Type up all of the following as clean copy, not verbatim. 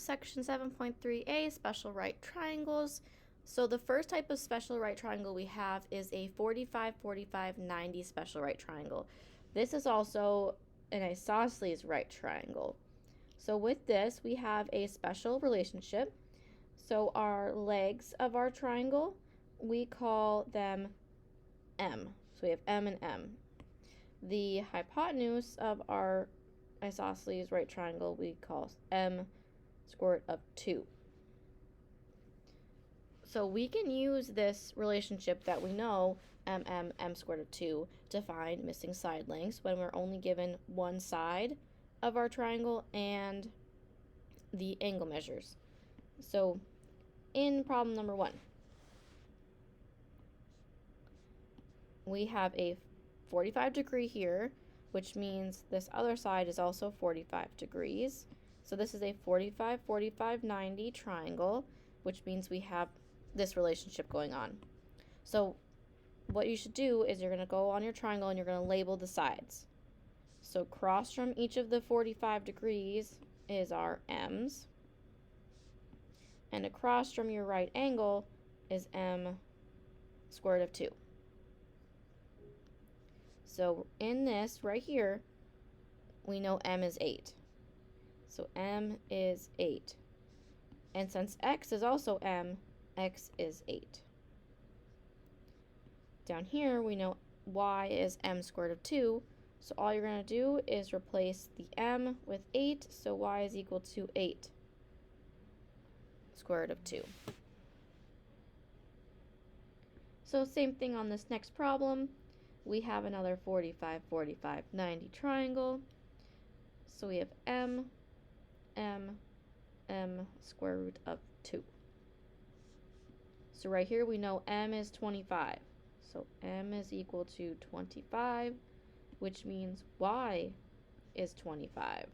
section 7.3a, special right triangles. So the first type of special right triangle we have is a 45, 45, 90 special right triangle. This is also an isosceles right triangle. So with this, we have a special relationship. So our legs of our triangle, we call them M. So we have M and M. The hypotenuse of our isosceles right triangle we call M square root of 2. So we can use this relationship that we know, M square root of 2, to find missing side lengths when we're only given one side of our triangle and the angle measures. So in problem number 1, we have a 45 degree here, which means this other side is also 45 degrees. So this is a 45, 45, 90 triangle, which means we have this relationship going on. So what you should do is you're going to go on your triangle and you're going to label the sides. So across from each of the 45 degrees is our M's, and across from your right angle is M square root of 2. So in this right here, we know M is 8. So M is 8. And since X is also M, X is 8. Down here, we know Y is M square root of 2. So all you're going to do is replace the M with 8. So Y is equal to 8 square root of 2. So same thing on this next problem. We have another 45, 45, 90 triangle. So we have M square root of 2. So right here we know M is 25. So M is equal to 25, which means Y is 25.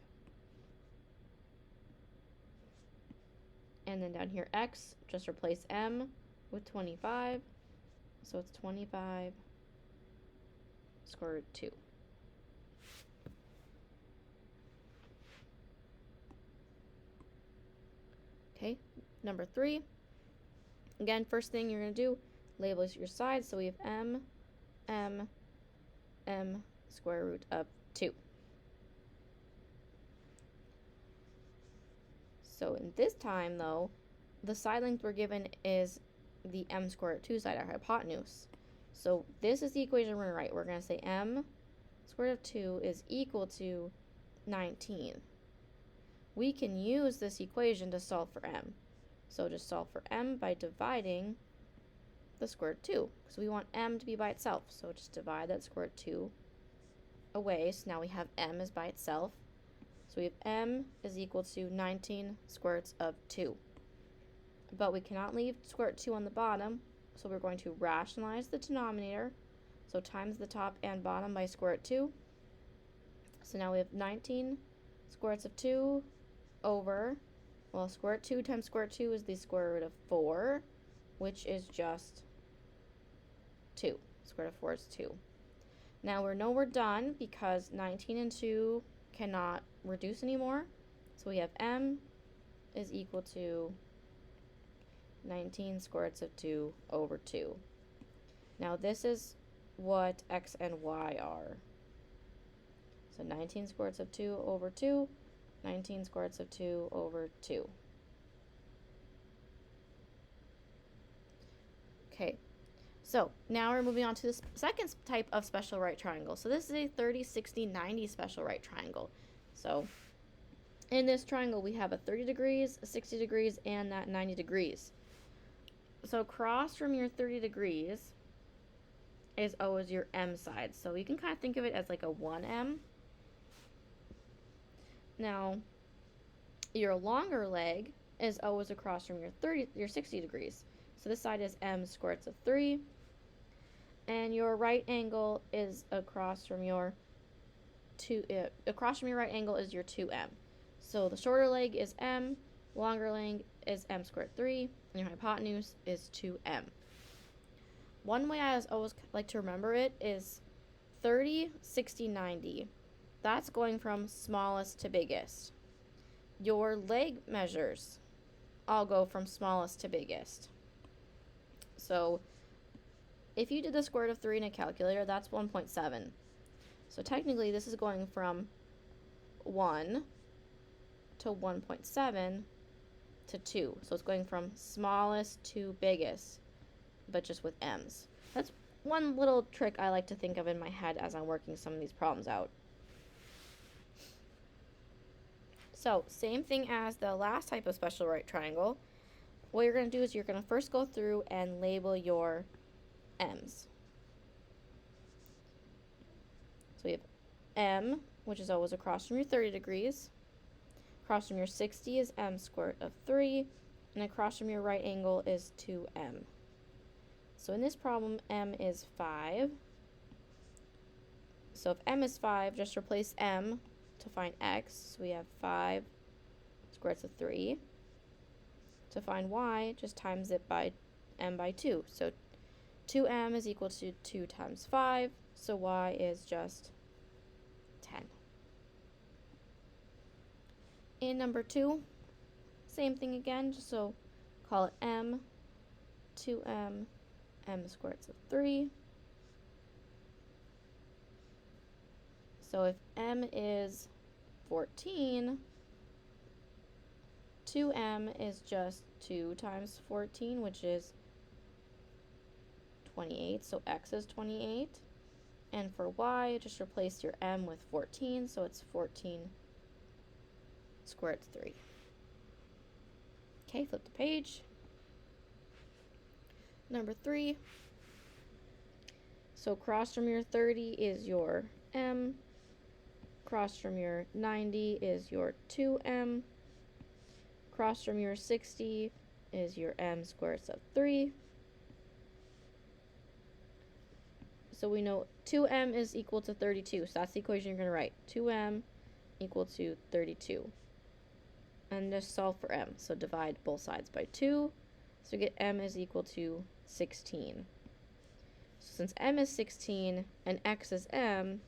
And then down here X, just replace M with 25. So it's 25 square root of 2. Okay, number 3. Again, first thing you're going to do, label your sides. So we have M square root of 2. So in this time, though, the side length we're given is the M square root of 2 side, our hypotenuse. So this is the equation we're going to write. We're going to say M square root of 2 is equal to 19. We can use this equation to solve for M. So just solve for M by dividing the square root of 2, because we want M to be by itself. So just divide that square root of 2 away. So now we have M is by itself. So we have M is equal to 19 square roots of 2. But we cannot leave square root of 2 on the bottom, so we're going to rationalize the denominator. So times the top and bottom by square root of 2. So now we have 19 square roots of 2 over, well, square root of 2 times square root of 2 is the square root of 4, which is just 2. Square root of 4 is 2. Now we know we're done because 19 and 2 cannot reduce anymore. So we have M is equal to 19 square roots of 2 over 2. Now this is what X and Y are. So 19 square roots of 2 over 2, 19 square roots of 2 over 2. Okay, so now we're moving on to the second type of special right triangle. So this is a 30, 60, 90 special right triangle. So in this triangle, we have a 30 degrees, a 60 degrees, and that 90 degrees. So across from your 30 degrees is always your M side. So you can kind of think of it as like a 1M. Now, your longer leg is always across from your 60 degrees. So this side is M square root of 3. And your right angle is across from your right angle is your 2M. So the shorter leg is M, longer leg is M square root of 3, and your hypotenuse is 2M. One way I always like to remember it is 30, 60, 90. That's going from smallest to biggest. your leg measures all go from smallest to biggest. So if you did the square root of 3 in a calculator, that's 1.7. So technically this is going from 1 to 1.7 to 2. So it's going from smallest to biggest, but just with m's. That's one little trick I like to think of in my head as I'm working some of these problems out. So same thing as the last type of special right triangle. What you're going to do is you're going to first go through and label your m's. So we have m, which is always across from your 30 degrees. Across from your 60 is m squared of 3, and across from your right angle is 2m. So in this problem, m is 5. So if m is 5, just replace m to find x. So we have 5 squared of 3. To find y, just times it by m by 2. So 2m is equal to 2 times 5, so y is just 10. In number 2, same thing again, just so call it m, 2m, m squared of 3. So if m is 14, 2m is just 2 times 14, which is 28, so x is 28. And for y, just replace your m with 14, so it's 14 squared 3. Okay, flip the page. Number 3. So across from your 30 is your m. Across from your 90 is your 2m. Across from your 60 is your m squared of 3. So we know 2m is equal to 32, so that's the equation you're going to write. 2m equal to 32. And just solve for m. So divide both sides by 2. So we get m is equal to 16. So since m is 16 and x is m,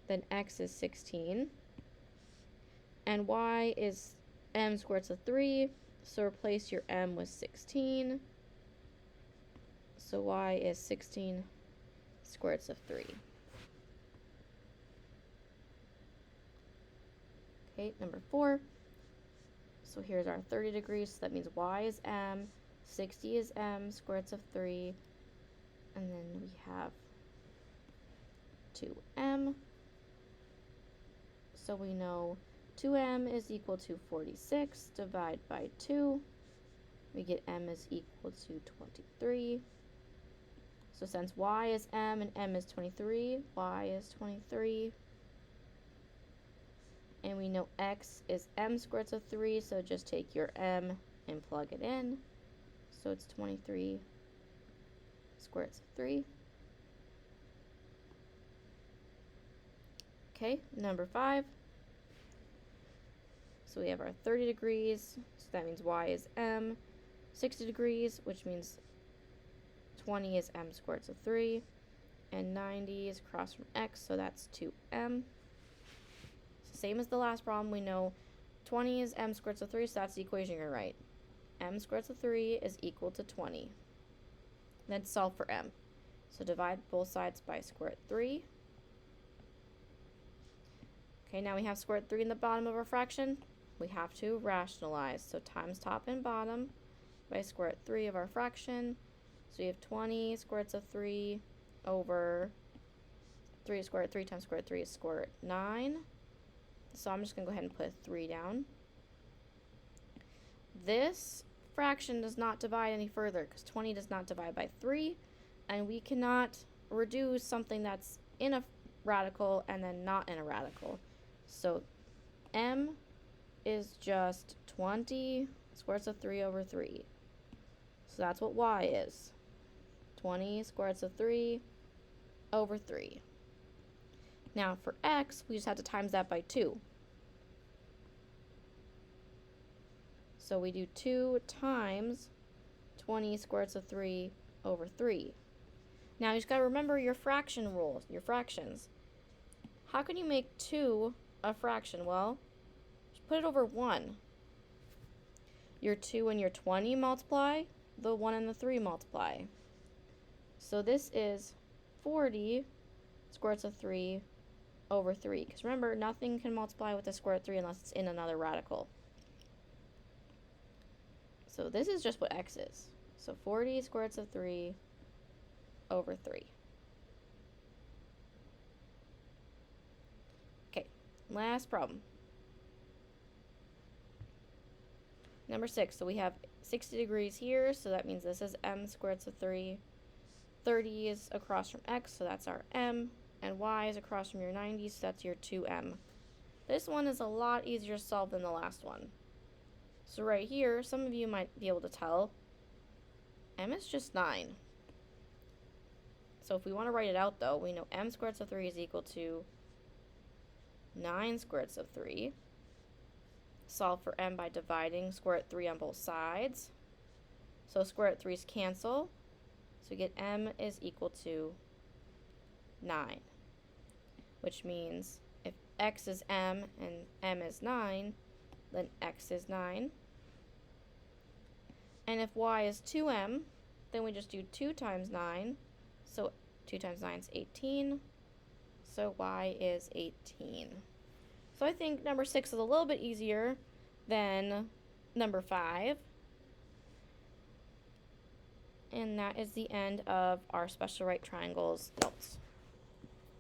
then x is 16. And y is m squared of 3, so replace your m with 16. So y is 16 squared of 3. Okay, number 4. So here's our 30 degrees, so that means y is m, 60 is m squared of 3, and then we have 2m. So we know 2m is equal to 46, divide by 2, we get m is equal to 23. So since y is m and m is 23, y is 23. And we know x is m squared of 3, so just take your m and plug it in. So it's 23 squared of 3. Okay, number 5. So we have our 30 degrees, so that means y is m. 60 degrees, which means 20 is m squared of 3. And 90 is across from x, so that's 2m. Same as the last problem, we know 20 is m squared of 3, so that's the equation you're going to write. M squared of 3 is equal to 20. Then solve for m. So divide both sides by square root 3. Okay, now we have square root 3 in the bottom of our fraction. We have to rationalize. So times top and bottom by square root 3 of our fraction. So we have 20 square root of 3 over 3 square root 3 times square root 3 is square root 9. So I'm just going to go ahead and put a 3 down. This fraction does not divide any further because 20 does not divide by 3. And we cannot reduce something that's in a radical and then not in a radical. So m is just 20 square root of 3 over 3. So that's what y is. 20 square root of 3 over 3. Now for x, we just have to times that by 2. So we do 2 times 20 square root of 3 over 3. Now you just got to remember your fraction rules, your fractions. How can you make 2 a fraction? Well, just put it over 1. Your 2 and your 20 multiply, the 1 and the 3 multiply. So this is 40 square roots of 3 over 3. Because remember, nothing can multiply with the square root of 3 unless it's in another radical. So this is just what x is. So 40 square roots of 3 over 3. Okay, last problem. Number 6, so we have 60 degrees here, so that means this is m square roots of 3. 30 is across from x, so that's our m. And y is across from your 90, so that's your 2m. This one is a lot easier to solve than the last one. So right here, some of you might be able to tell, m is just 9. So if we want to write it out, though, we know m square roots of 3 is equal to 9 square roots of 3. Solve for m by dividing square root 3 on both sides. So square root 3's cancel. So we get m is equal to 9. Which means if x is m and m is 9, then x is 9. And if y is 2m, then we just do 2 times 9. So 2 times 9 is 18. So y is 18. So I think number 6 is a little bit easier than number 5. And that is the end of our special right triangles notes.